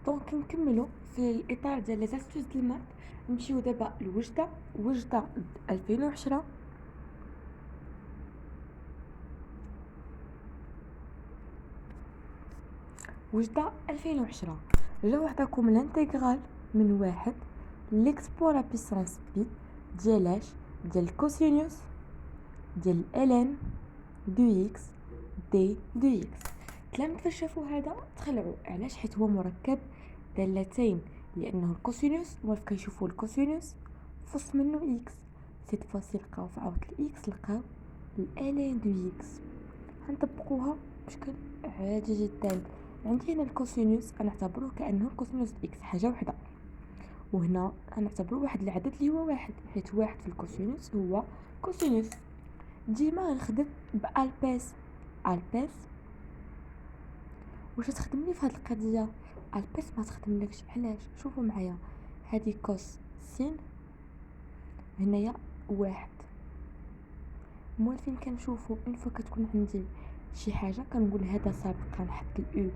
دونك نكملوا في الاطار ديال لي زاستوس ديال المات. نمشيو دابا وجده 2010. وجده 2010 جاو عطاكم الانتغرال من واحد ليكسبو لا بيسونس بي ديال الكوسينوس ديال ln دو اكس دي دو اكس. تلاميذ كيفاش شافوا هذا تخلعوا، علاش؟ حيت هو مركب دالتين، لانه الكوسينوس واقف كيشوفوا الكوسينوس فص منه اكس. سيت فاسي لقاو في عوض الاكس لقاو ln دو اكس. غنطبقوها بشكل عادي جدا. عندي هنا الكوسينوس غنعتبروه كانه الكوسينوس اكس حاجه وحده، وهنا غنعتبروا واحد العدد اللي هو واحد، حيت واحد في الكوسينوس هو كوسينوس. ديما غنخدم بالباس. الباس واش تخدم لي في هذه القضيه؟ الباس ما تخدملكش، علاش؟ شوفوا معايا، هذه كوس سين، هنايا واحد. مول فين كنشوفوا اون فوا كتكون عندي شي حاجه كنقول هذا سابق، غنحط الاو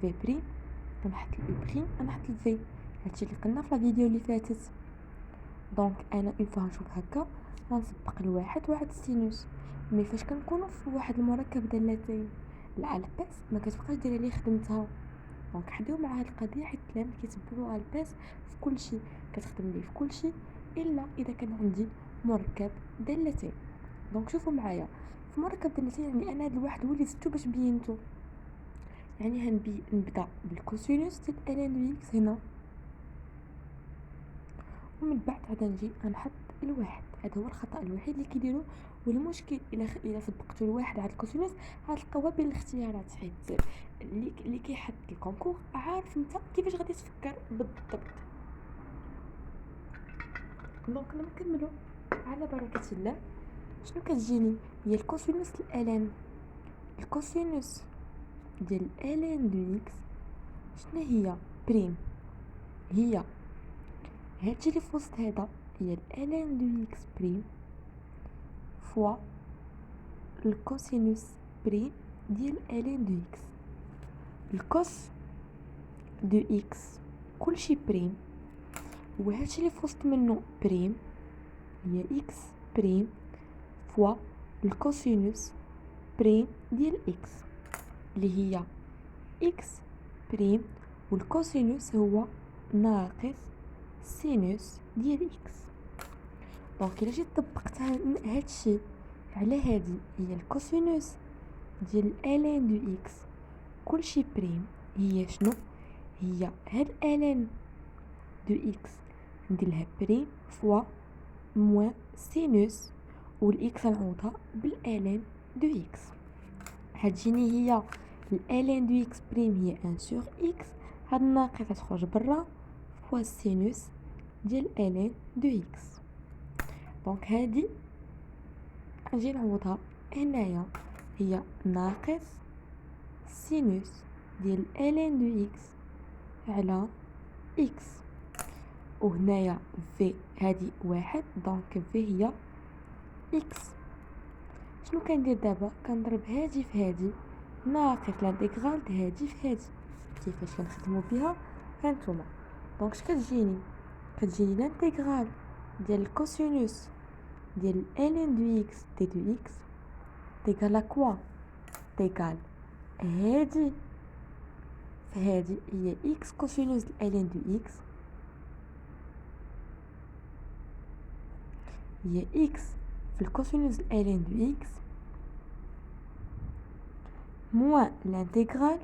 في بريم، غنحط الاو بريم، غنحط الفي. هادشي اللي قلنا في لا فيديو اللي فاتت. دونك انا اون فوا نشوف هكا غنسبق الواحد واحد السينوس. مي فاش كنكونوا في واحد المركب دالتين الباس ما كتبقاش دايره لي خدمتها. دونك حداو مع هاد القضيه، حيت التلاميذ كيتبعوا الباس في كل شيء، كتخدم ليه في كل شيء الا اذا كان عندي مركب دالتين. دونك شوفوا معايا، في مركب دالتين يعني انا هاد الواحد هو اللي زدتو باش بينتو. يعني نبدا بالكوسينوس ديال ln اكس هنا، ومن بعد عاد نجي غنحط الواحد. هذا هو الخطا الوحيد اللي كيديروا، والمشكل الا سبقتوا الواحد على الكوسينوس غتلقاوها بين الاختيارات، حيت اللي كيحط الكونكور عارف انت كيفاش غادي تفكر بالضبط. دونك نكملوا على بركه الله. شنو كتجيني؟ هي الكوسينوس الان، الكوسينوس ديال ln دو اكس شنو هي؟ بريم. هي هادشي اللي في وسط هذا هي ln دو اكس بريم فوا الكوسينوس بريم ديال ln دو اكس. الكوس دو اكس كلشي بريم، وهادشي اللي في وسط منه بريم هي اكس بريم فوا الكوسينوس بريم ديال اكس، اللي هي اكس بريم، والكوسينوس هو ناقص سينوس ديال اكس. دونك الا جيت طبقت هادشي على هادي، هي الكوسينوس ديال ln دو اكس كلشي بريم، هي شنو؟ هي هاد ln دو اكس نديرلها بريم فوا موان سينوس، والاكس نعوضها بالln دو اكس. هتجيني هي ln دو اكس بريم هي 1 سور اكس، هاد الناقص تخرج برا فوا السينوس ديال ln دو اكس. دونك هادي نجي نعوضها هنايا، هي ناقص سينوس ديال ln دو اكس على اكس، وهنايا في هادي واحد، دونك في هي اكس. شنو كندير دابا؟ كنضرب هادي في هادي ناقص لانتيغرال هادي في هادي. كيفاش كنخدموا بها؟ هانتوما. دونك اش كتجيني لانتيغرال ديال الكوسينوس ديال ln دو اكس دي دو اكس تيغال كوا؟ تيغال هادي في هادي هي اكس كوسينوس ln دو اكس، هي اكس في الكوسينوس ln دو اكس موان لانتيغرال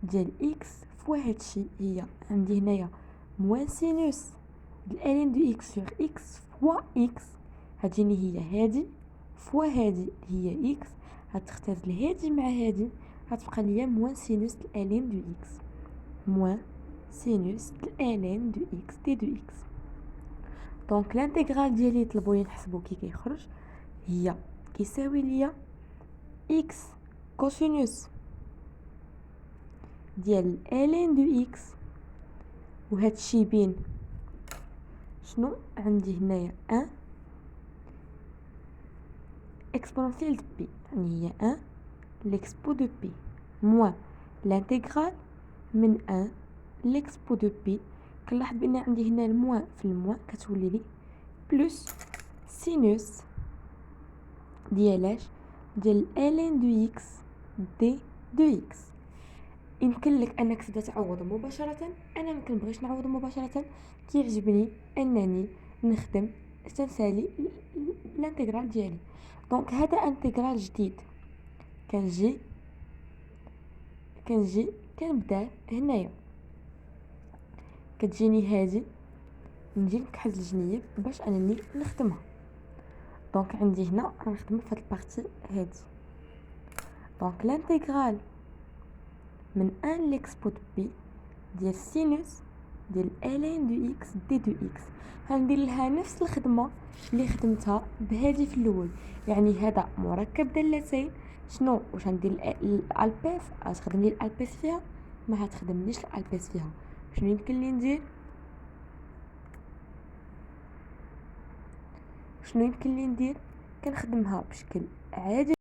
ديال اكس فوا هادشي. هي عندي هنايا موان سينوس ديال ln دو اكس سور اكس فوا اكس، هتجيني هي هادي فوا هادي هي اكس، هتختار الهادي مع هادي هتبقى ليا موان سينوس ln دو اكس، موان سينوس ln دو اكس دي دو اكس. دونك الانتيغرال ديالي طلبوا نحسبوا كي كيخرج، هي كيساوي ليا اكس كوسينوس ديال ln دو اكس، وهادشي بين شنو عندي هنايا 1 اكسبونونسيال دو بي، يعني هي 1 ليكسبو دو بي موان لانتيغرال من 1 ليكسبو دو بي، كنلاحظ بان عندي هنا الموان في الموان كتولي لي بلس سينوس ديال ln دو اكس دي دو اكس. يمكن لك انك تبدا تعوض مباشره، انا مكنبغيش نعوض مباشره، كيعجبني انني نخدم تنسالي الانتغرال ديالي. دونك هذا انتغرال جديد، كنجي كنبدا هنايا، كتجيني هذه، نجي نكحز الجنيه باش انني نخدمها. دونك عندي هنا غنخدم في هاد البارتي هذه. دونك لانتغرال من 1 ليكسبو دو بي ديال سينوس ديال ln دو اكس دي دو اكس، غندير لها نفس الخدمه اللي خدمتها بهذه في الاول. يعني هذا مركب دالتين، شنو واش غندير الالباس؟ غتخدم لي الالباس فيها؟ ما هتخدمليش الالباس فيها. شنو يمكن لي ندير؟ كنخدمها بشكل عادي.